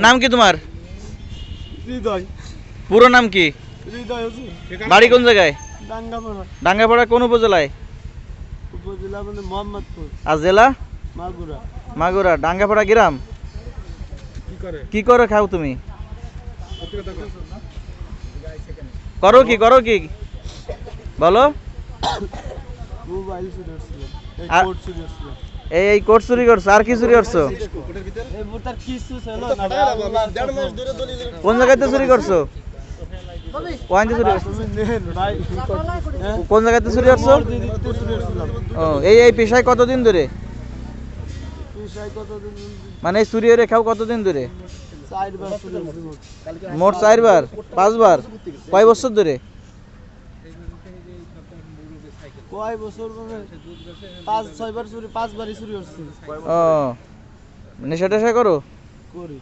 নাম কি তোমার? হৃদয়। পুরো নাম কি? হৃদয়। বাড়ি কোন জায়গায়? ডাঙ্গাপাড়া। ডাঙ্গাপাড়া কোন উপজেলায়? উপজেলা মানে মোহাম্মদপুর। আর জেলা? মাগুরা। মাগুরা। ডাঙ্গাপাড়া গ্রাম। কি করে খাও তুমি? করো কি বলো? মোবাইল চুরি করছিল। আর- কোড চুরি করছিল। এই কোট চুরি করছো, আর কি চুরি করছো? এই বুতার কিছু ছিল না। কোন জায়গাতে চুরি করছো? কোন চুরি করছো? তুমি নেন ভাই। কোন জায়গাতে চুরি করছো? দিদিতে চুরি করছিলাম। ও এই পেশায় কতদিন ধরে? পেশায় কতদিন? মানে এই চুরি করে খাও কতদিন ধরে? 4 বার চুরি করছি। মোট 4 বার 5 বার? কয় বছর ধরে? কয় বছর মানে 5-6 বার চুরি, 5 বারই চুরি করছি। ও নেশা টেশা করো? করি।